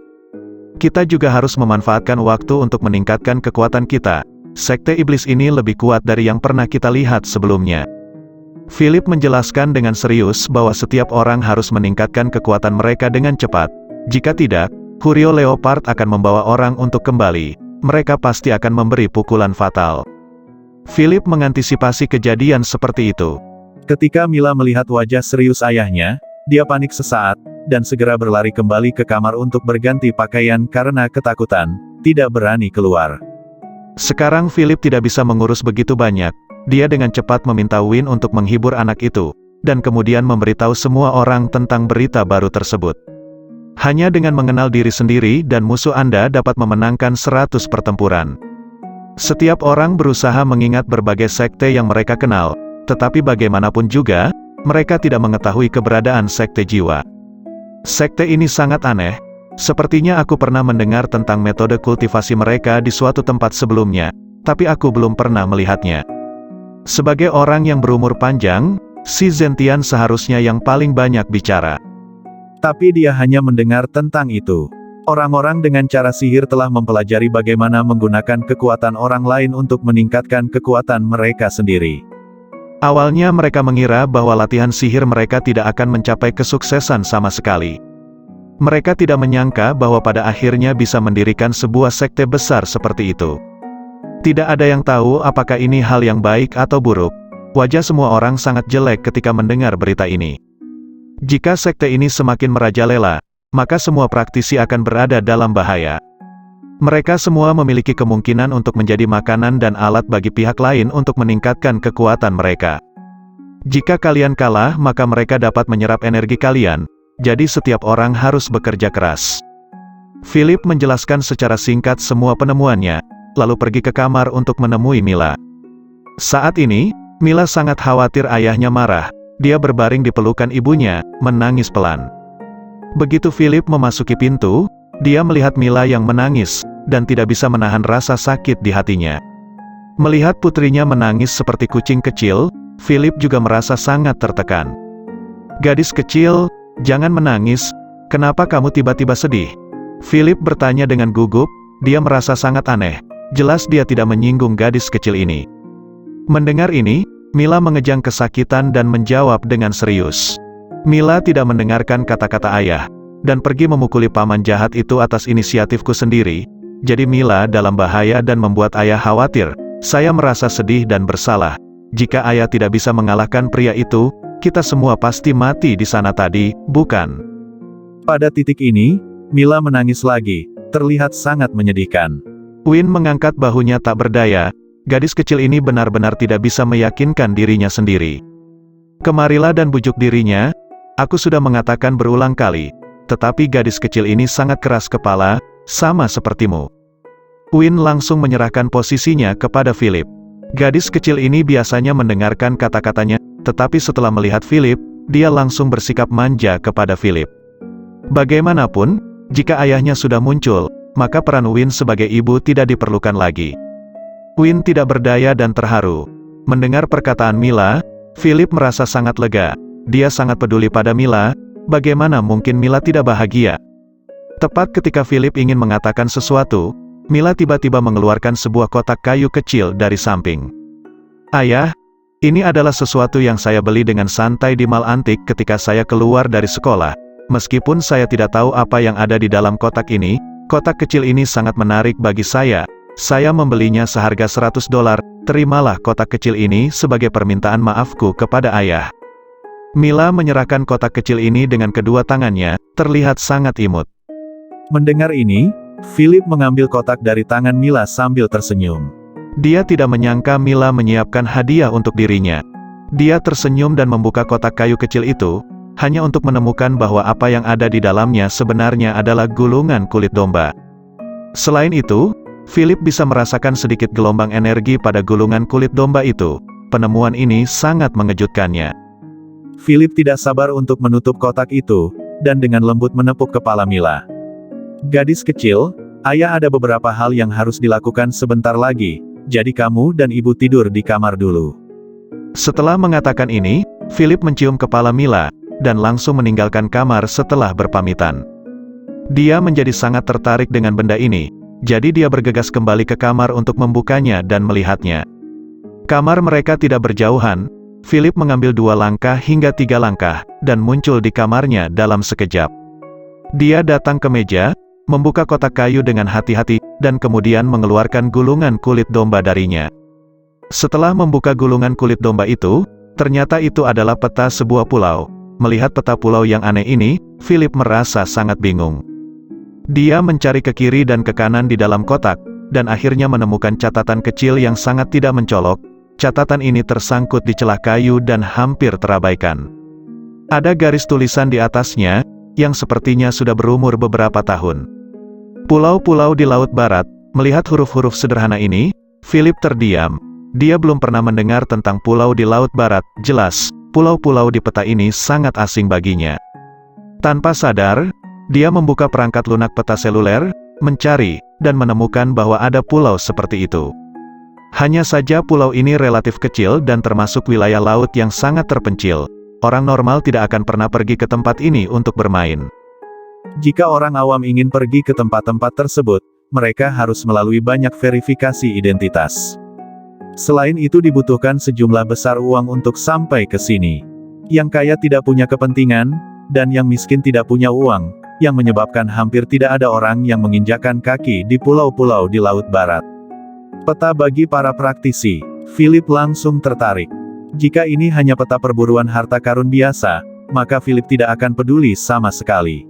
Kita juga harus memanfaatkan waktu untuk meningkatkan kekuatan kita. Sekte iblis ini lebih kuat dari yang pernah kita lihat sebelumnya. Philip menjelaskan dengan serius bahwa setiap orang harus meningkatkan kekuatan mereka dengan cepat. Jika tidak, Huryo Leopard akan membawa orang untuk kembali. Mereka pasti akan memberi pukulan fatal. Philip mengantisipasi kejadian seperti itu.
Ketika Mila melihat wajah serius ayahnya, dia panik sesaat, dan segera berlari kembali ke kamar untuk berganti pakaian karena ketakutan, tidak berani keluar.
Sekarang Philip tidak bisa mengurus begitu banyak. Dia dengan cepat meminta Win untuk menghibur anak itu, dan kemudian memberitahu semua orang tentang berita baru tersebut. Hanya dengan mengenal diri sendiri dan musuh Anda dapat memenangkan 100 pertempuran. Setiap orang berusaha mengingat berbagai sekte yang mereka kenal, tetapi bagaimanapun juga, mereka tidak mengetahui keberadaan sekte jiwa. Sekte ini sangat aneh. Sepertinya aku pernah mendengar tentang metode kultivasi mereka di suatu tempat sebelumnya, tapi aku belum pernah melihatnya. Sebagai orang yang berumur panjang, si Zentian seharusnya yang paling banyak bicara.
Tapi dia hanya mendengar tentang itu. Orang-orang dengan cara sihir telah mempelajari bagaimana menggunakan kekuatan orang lain untuk meningkatkan kekuatan mereka sendiri.
Awalnya mereka mengira bahwa latihan sihir mereka tidak akan mencapai kesuksesan sama sekali. Mereka tidak menyangka bahwa pada akhirnya bisa mendirikan sebuah sekte besar seperti itu. Tidak ada yang tahu apakah ini hal yang baik atau buruk. Wajah semua orang sangat jelek ketika mendengar berita ini. Jika sekte ini semakin merajalela, maka semua praktisi akan berada dalam bahaya. Mereka semua memiliki kemungkinan untuk menjadi makanan dan alat bagi pihak lain untuk meningkatkan kekuatan mereka. Jika kalian kalah, maka mereka dapat menyerap energi kalian, jadi setiap orang harus bekerja keras. Philip menjelaskan secara singkat semua penemuannya, lalu pergi ke kamar untuk menemui Mila. Saat ini, Mila sangat khawatir ayahnya marah. Dia berbaring di pelukan ibunya, menangis pelan. Begitu Philip memasuki pintu, dia melihat Mila yang menangis, dan tidak bisa menahan rasa sakit di hatinya. Melihat putrinya menangis seperti kucing kecil, Philip juga merasa sangat tertekan. "Gadis kecil, jangan menangis, kenapa kamu tiba-tiba sedih?" Philip bertanya dengan gugup, dia merasa sangat aneh, jelas dia tidak menyinggung gadis kecil ini. Mendengar ini, Mila mengejang kesakitan dan menjawab dengan serius. Mila tidak mendengarkan kata-kata ayah, dan pergi memukuli paman jahat itu atas inisiatifku sendiri. Jadi Mila dalam bahaya dan membuat ayah khawatir. Saya merasa sedih dan bersalah. Jika ayah tidak bisa mengalahkan pria itu, kita semua pasti mati di sana tadi, bukan?
Pada titik ini, Mila menangis lagi, terlihat sangat menyedihkan.
Win mengangkat bahunya tak berdaya. Gadis kecil ini benar-benar tidak bisa meyakinkan dirinya sendiri. Kemarilah dan bujuk dirinya. Aku sudah mengatakan berulang kali, tetapi gadis kecil ini sangat keras kepala, sama sepertimu. Win langsung menyerahkan posisinya kepada Philip. Gadis kecil ini biasanya mendengarkan kata-katanya, tetapi setelah melihat Philip, dia langsung bersikap manja kepada Philip. Bagaimanapun, jika ayahnya sudah muncul, maka peran Win sebagai ibu tidak diperlukan lagi. Win tidak berdaya dan terharu. Mendengar perkataan Mila, Philip merasa sangat lega. Dia sangat peduli pada Mila, bagaimana mungkin Mila tidak bahagia? Tepat ketika Philip ingin mengatakan sesuatu, Mila tiba-tiba mengeluarkan sebuah kotak kayu kecil dari samping. "Ayah, ini adalah sesuatu yang saya beli dengan santai di mal antik ketika saya keluar dari sekolah. Meskipun saya tidak tahu apa yang ada di dalam kotak ini, kotak kecil ini sangat menarik bagi saya. Saya membelinya seharga $100, terimalah kotak kecil ini sebagai permintaan maafku kepada ayah." Mila menyerahkan kotak kecil ini dengan kedua tangannya, terlihat sangat imut.
Mendengar ini, Philip mengambil kotak dari tangan Mila sambil tersenyum.
Dia tidak menyangka Mila menyiapkan hadiah untuk dirinya. Dia tersenyum dan membuka kotak kayu kecil itu, hanya untuk menemukan bahwa apa yang ada di dalamnya sebenarnya adalah gulungan kulit domba. Selain itu, Philip bisa merasakan sedikit gelombang energi pada gulungan kulit domba itu. Penemuan ini sangat mengejutkannya.
Philip tidak sabar untuk menutup kotak itu, dan dengan lembut menepuk kepala Mila. "Gadis kecil, ayah ada beberapa hal yang harus dilakukan sebentar lagi, jadi kamu dan ibu tidur di kamar dulu.
Setelah mengatakan ini, Philip mencium kepala Mila, dan langsung meninggalkan kamar setelah berpamitan. Dia menjadi sangat tertarik dengan benda ini, jadi dia bergegas kembali ke kamar untuk membukanya dan melihatnya. Kamar mereka tidak berjauhan. Philip mengambil 2 langkah hingga 3 langkah, dan muncul di kamarnya dalam sekejap. Dia datang ke meja, membuka kotak kayu dengan hati-hati, dan kemudian mengeluarkan gulungan kulit domba darinya. Setelah membuka gulungan kulit domba itu, ternyata itu adalah peta sebuah pulau. Melihat peta pulau yang aneh ini, Philip merasa sangat bingung. Dia mencari ke kiri dan ke kanan di dalam kotak, dan akhirnya menemukan catatan kecil yang sangat tidak mencolok. Catatan ini tersangkut di celah kayu dan hampir terabaikan. Ada garis tulisan di atasnya, yang sepertinya sudah berumur beberapa tahun. Pulau-pulau di Laut Barat. Melihat huruf-huruf sederhana ini, Philip terdiam. Dia belum pernah mendengar tentang pulau di Laut Barat. Jelas, pulau-pulau di peta ini sangat asing baginya. Tanpa sadar, dia membuka perangkat lunak peta seluler, mencari, dan menemukan bahwa ada pulau seperti itu. Hanya saja pulau ini relatif kecil dan termasuk wilayah laut yang sangat terpencil. Orang normal tidak akan pernah pergi ke tempat ini untuk bermain.
Jika orang awam ingin pergi ke tempat-tempat tersebut, mereka harus melalui banyak verifikasi identitas. Selain itu dibutuhkan sejumlah besar uang untuk sampai ke sini. Yang kaya tidak punya kepentingan, dan yang miskin tidak punya uang, yang menyebabkan hampir tidak ada orang yang menginjakkan kaki di pulau-pulau di Laut Barat. Peta bagi para praktisi. Philip langsung tertarik. Jika ini hanya peta perburuan harta karun biasa, maka Philip tidak akan peduli sama sekali.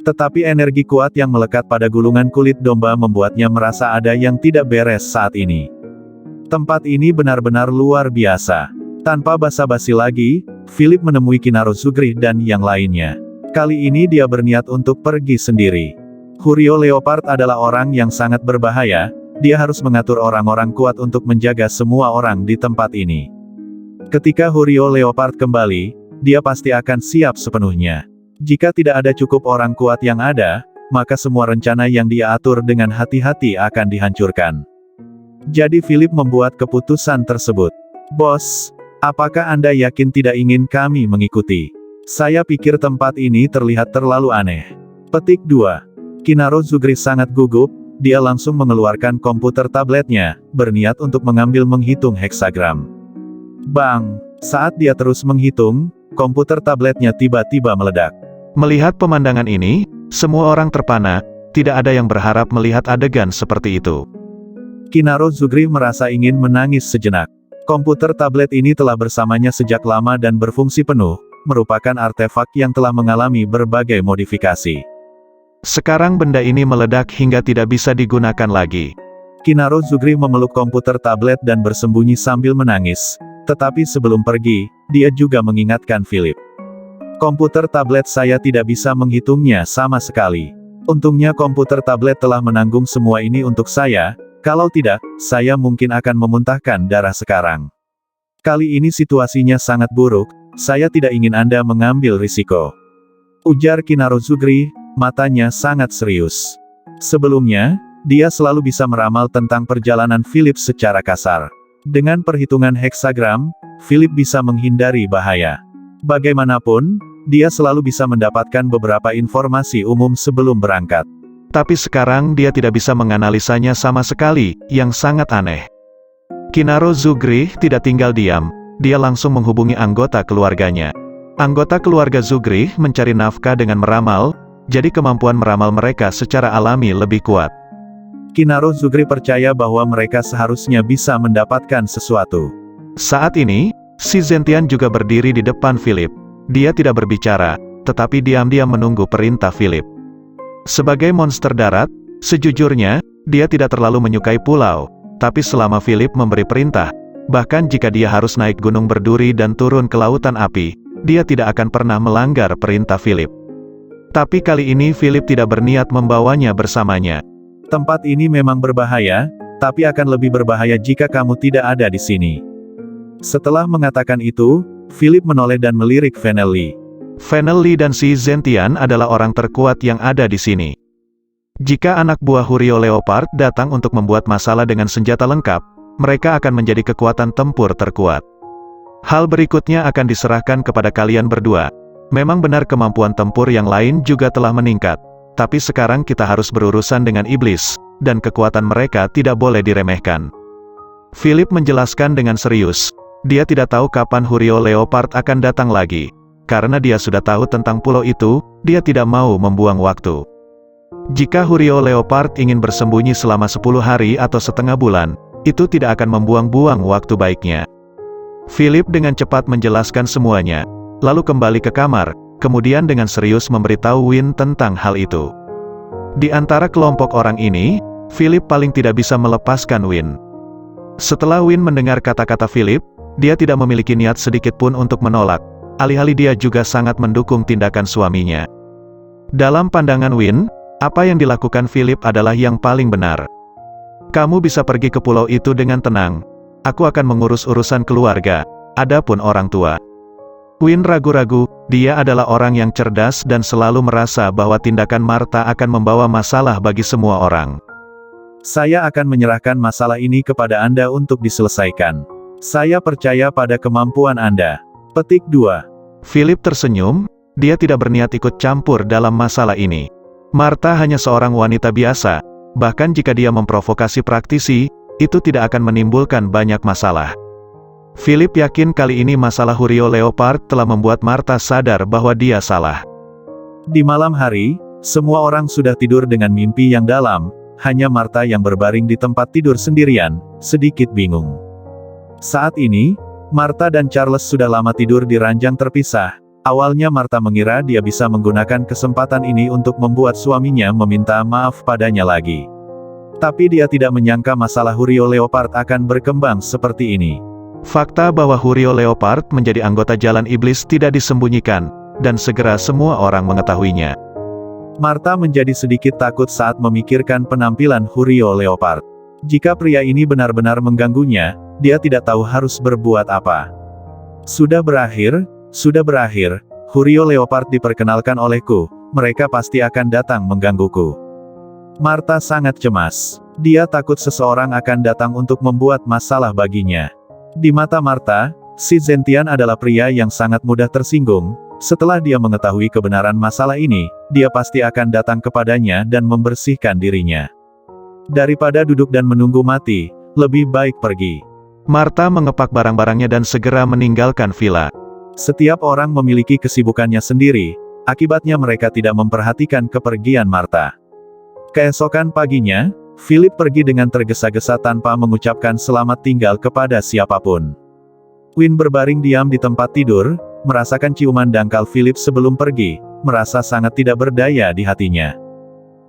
Tetapi energi kuat yang melekat pada gulungan kulit domba membuatnya merasa ada yang tidak beres saat ini. Tempat ini benar-benar luar biasa. Tanpa basa-basi lagi, Philip menemui Kinaro Zugrih dan yang lainnya. Kali ini dia berniat untuk pergi sendiri. Hurio Leopard adalah orang yang sangat berbahaya. Dia harus mengatur orang-orang kuat untuk menjaga semua orang di tempat ini. Ketika Hurio Leopard kembali, dia pasti akan siap sepenuhnya. Jika tidak ada cukup orang kuat yang ada, maka semua rencana yang dia atur dengan hati-hati akan dihancurkan. Jadi Philip membuat keputusan tersebut. Bos, apakah Anda yakin tidak ingin kami mengikuti? Saya pikir tempat ini terlihat terlalu aneh. Petik 2. Kinaro Zugrih sangat gugup. Dia langsung mengeluarkan komputer tabletnya, berniat untuk mengambil menghitung heksagram. Bang! Saat dia terus menghitung, komputer tabletnya tiba-tiba meledak.
Melihat pemandangan ini, semua orang terpana, tidak ada yang berharap melihat adegan seperti itu.
Kinaro Zugrih merasa ingin menangis sejenak. Komputer tablet ini telah bersamanya sejak lama dan berfungsi penuh, merupakan artefak yang telah mengalami berbagai modifikasi.
Sekarang benda ini meledak hingga tidak bisa digunakan lagi.
Kinaro Zugrih memeluk komputer tablet dan bersembunyi sambil menangis. Tetapi sebelum pergi, dia juga mengingatkan Philip. Komputer tablet saya tidak bisa menghitungnya sama sekali. Untungnya komputer tablet telah menanggung semua ini untuk saya, kalau tidak, saya mungkin akan memuntahkan darah sekarang. Kali ini situasinya sangat buruk, saya tidak ingin Anda mengambil risiko. Ujar Kinaro Zugrih, matanya sangat serius. Sebelumnya, dia selalu bisa meramal tentang perjalanan Philip secara kasar. Dengan perhitungan heksagram, Philip bisa menghindari bahaya. Bagaimanapun, dia selalu bisa mendapatkan beberapa informasi umum sebelum berangkat.
Tapi sekarang dia tidak bisa menganalisanya sama sekali, yang sangat aneh. Kinaro Zugrih tidak tinggal diam, dia langsung menghubungi anggota keluarganya. Anggota keluarga Zugrih mencari nafkah dengan meramal, jadi kemampuan meramal mereka secara alami lebih kuat.
Kinaro Zugrih percaya bahwa mereka seharusnya bisa mendapatkan sesuatu.
Saat ini, si Zentian juga berdiri di depan Philip. Dia tidak berbicara, tetapi diam-diam menunggu perintah Philip. Sebagai monster darat, sejujurnya, dia tidak terlalu menyukai pulau, tapi selama Philip memberi perintah, bahkan jika dia harus naik gunung berduri dan turun ke lautan api, dia tidak akan pernah melanggar perintah Philip. Tapi kali ini Philip tidak berniat membawanya bersamanya.
Tempat ini memang berbahaya, tapi akan lebih berbahaya jika kamu tidak ada di sini. Setelah mengatakan itu, Philip menoleh dan melirik Fennel Lee.
Fennel Lee dan si Zentian adalah orang terkuat yang ada di sini. Jika anak buah Hurio Leopard datang untuk membuat masalah dengan senjata lengkap, mereka akan menjadi kekuatan tempur terkuat. Hal berikutnya akan diserahkan kepada kalian berdua. Memang benar kemampuan tempur yang lain juga telah meningkat, tapi sekarang kita harus berurusan dengan iblis, dan kekuatan mereka tidak boleh diremehkan. Philip menjelaskan dengan serius. Dia tidak tahu kapan Hurio Leopard akan datang lagi. Karena dia sudah tahu tentang pulau itu, dia tidak mau membuang waktu. Jika Hurio Leopard ingin bersembunyi selama 10 hari atau setengah bulan, itu tidak akan membuang-buang waktu baiknya. Philip dengan cepat menjelaskan semuanya, lalu kembali ke kamar, kemudian dengan serius memberitahu Win tentang hal itu. Di antara kelompok orang ini, Philip paling tidak bisa melepaskan Win. Setelah Win mendengar kata-kata Philip, dia tidak memiliki niat sedikit pun untuk menolak. Alih-alih dia juga sangat mendukung tindakan suaminya. Dalam pandangan Win, apa yang dilakukan Philip adalah yang paling benar. Kamu bisa pergi ke pulau itu dengan tenang. Aku akan mengurus urusan keluarga, adapun orang tua. Win ragu-ragu, dia adalah orang yang cerdas dan selalu merasa bahwa tindakan Martha akan membawa masalah bagi semua orang.
Saya akan menyerahkan masalah ini kepada Anda untuk diselesaikan. Saya percaya pada kemampuan Anda. Petik 2.
Philip tersenyum, dia tidak berniat ikut campur dalam masalah ini. Martha hanya seorang wanita biasa, bahkan jika dia memprovokasi praktisi, itu tidak akan menimbulkan banyak masalah. Philip yakin kali ini masalah Hurio Leopard telah membuat Martha sadar bahwa dia salah.
Di malam hari, semua orang sudah tidur dengan mimpi yang dalam, hanya Martha yang berbaring di tempat tidur sendirian, sedikit bingung. Saat ini, Martha dan Charles sudah lama tidur di ranjang terpisah. Awalnya Martha mengira dia bisa menggunakan kesempatan ini untuk membuat suaminya meminta maaf padanya lagi. Tapi dia tidak menyangka masalah Hurio Leopard akan berkembang seperti ini.
Fakta bahwa Hurio Leopard menjadi anggota Jalan Iblis tidak disembunyikan, dan segera semua orang mengetahuinya.
Martha menjadi sedikit takut saat memikirkan penampilan Hurio Leopard. Jika pria ini benar-benar mengganggunya, dia tidak tahu harus berbuat apa. Sudah berakhir, Hurio Leopard diperkenalkan olehku, mereka pasti akan datang menggangguku. Martha sangat cemas. Dia takut seseorang akan datang untuk membuat masalah baginya. Di mata Martha, si Zentian adalah pria yang sangat mudah tersinggung. Setelah dia mengetahui kebenaran masalah ini, dia pasti akan datang kepadanya dan membersihkan dirinya. Daripada duduk dan menunggu mati, lebih baik pergi.
Martha mengepak barang-barangnya dan segera meninggalkan villa.
Setiap orang memiliki kesibukannya sendiri, akibatnya mereka tidak memperhatikan kepergian Martha. Keesokan paginya, Philip pergi dengan tergesa-gesa tanpa mengucapkan selamat tinggal kepada siapapun. Win berbaring diam di tempat tidur, merasakan ciuman dangkal Philip sebelum pergi, merasa sangat tidak berdaya di hatinya.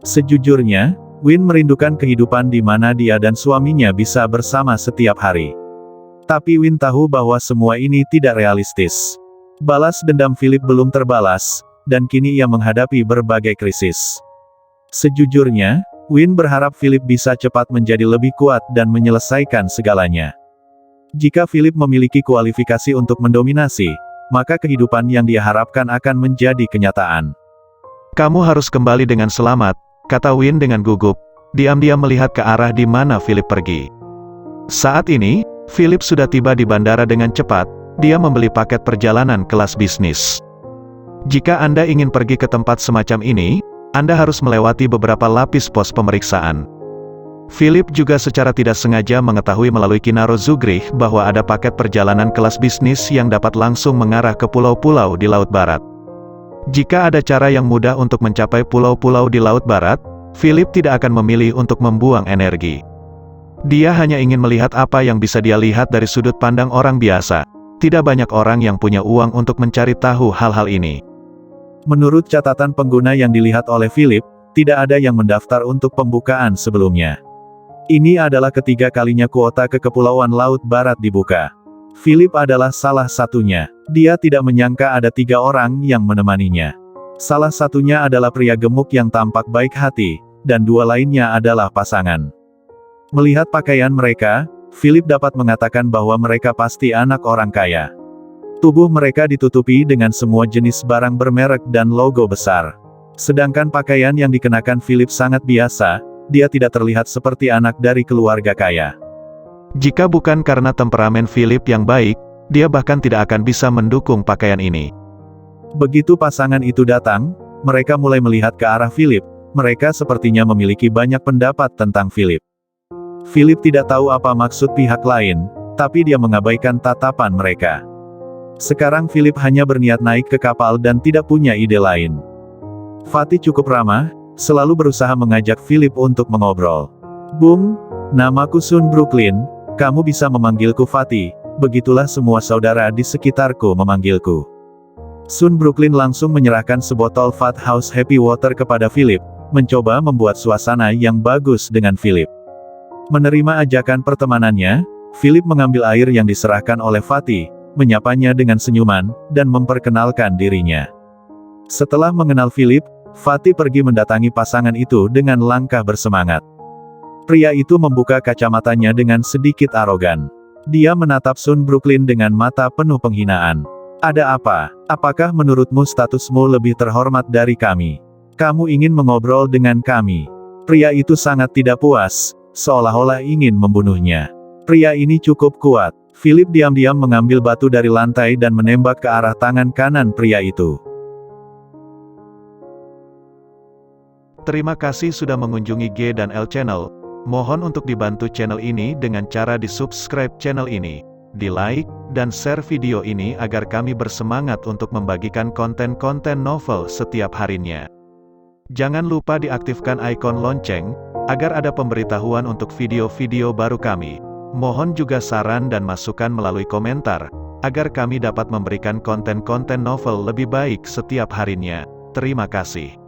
Sejujurnya, Win merindukan kehidupan di mana dia dan suaminya bisa bersama setiap hari. Tapi Win tahu bahwa semua ini tidak realistis. Balas dendam Philip belum terbalas, dan kini ia menghadapi berbagai krisis. Sejujurnya, Win berharap Philip bisa cepat menjadi lebih kuat dan menyelesaikan segalanya. Jika Philip memiliki kualifikasi untuk mendominasi, maka kehidupan yang dia harapkan akan menjadi kenyataan.
Kamu harus kembali dengan selamat, kata Win dengan gugup, diam-diam melihat ke arah di mana Philip pergi. Saat ini, Philip sudah tiba di bandara dengan cepat, dia membeli paket perjalanan kelas bisnis. Jika Anda ingin pergi ke tempat semacam ini, Anda harus melewati beberapa lapis pos pemeriksaan. Philip juga secara tidak sengaja mengetahui melalui Kinaro Zugrih bahwa ada paket perjalanan kelas bisnis yang dapat langsung mengarah ke pulau-pulau di Laut Barat. Jika ada cara yang mudah untuk mencapai pulau-pulau di Laut Barat, Philip tidak akan memilih untuk membuang energi. Dia hanya ingin melihat apa yang bisa dia lihat dari sudut pandang orang biasa. Tidak banyak orang yang punya uang untuk mencari tahu hal-hal ini.
Menurut catatan pengguna yang dilihat oleh Philip, tidak ada yang mendaftar untuk pembukaan sebelumnya. Ini adalah ketiga kalinya kuota ke Kepulauan Laut Barat dibuka. Philip adalah salah satunya. Dia tidak menyangka ada 3 orang yang menemaninya. Salah satunya adalah pria gemuk yang tampak baik hati, dan 2 lainnya adalah pasangan. Melihat pakaian mereka, Philip dapat mengatakan bahwa mereka pasti anak orang kaya. Tubuh mereka ditutupi dengan semua jenis barang bermerek dan logo besar. Sedangkan pakaian yang dikenakan Philip sangat biasa, dia tidak terlihat seperti anak dari keluarga kaya.
Jika bukan karena temperamen Philip yang baik, dia bahkan tidak akan bisa mendukung pakaian ini.
Begitu pasangan itu datang, mereka mulai melihat ke arah Philip. Mereka sepertinya memiliki banyak pendapat tentang Philip. Philip tidak tahu apa maksud pihak lain, tapi dia mengabaikan tatapan mereka. Sekarang Philip hanya berniat naik ke kapal dan tidak punya ide lain. Fatih cukup ramah, selalu berusaha mengajak Philip untuk mengobrol. Bung, namaku Sun Brooklyn, kamu bisa memanggilku Fatih, begitulah semua saudara di sekitarku memanggilku. Sun Brooklyn langsung menyerahkan sebotol Fat House Happy Water kepada Philip, mencoba membuat suasana yang bagus dengan Philip. Menerima ajakan pertemanannya, Philip mengambil air yang diserahkan oleh Fatih, menyapanya dengan senyuman, dan memperkenalkan dirinya. Setelah mengenal Philip, Fatih pergi mendatangi pasangan itu dengan langkah bersemangat. Pria itu membuka kacamatanya dengan sedikit arogan. Dia menatap Sun Brooklyn dengan mata penuh penghinaan. Ada apa? Apakah menurutmu statusmu lebih terhormat dari kami? Kamu ingin mengobrol dengan kami? Pria itu sangat tidak puas, seolah-olah ingin membunuhnya. Pria ini cukup kuat. Philip diam-diam mengambil batu dari lantai dan menembak ke arah tangan kanan pria itu.
Terima kasih sudah mengunjungi G dan L Channel. Mohon untuk dibantu channel ini dengan cara di-subscribe channel ini, di-like, dan share video ini agar kami bersemangat untuk membagikan konten-konten novel setiap harinya. Jangan lupa diaktifkan ikon lonceng, agar ada pemberitahuan untuk video-video baru kami. Mohon juga saran dan masukan melalui komentar, agar kami dapat memberikan konten-konten novel lebih baik setiap harinya. Terima kasih.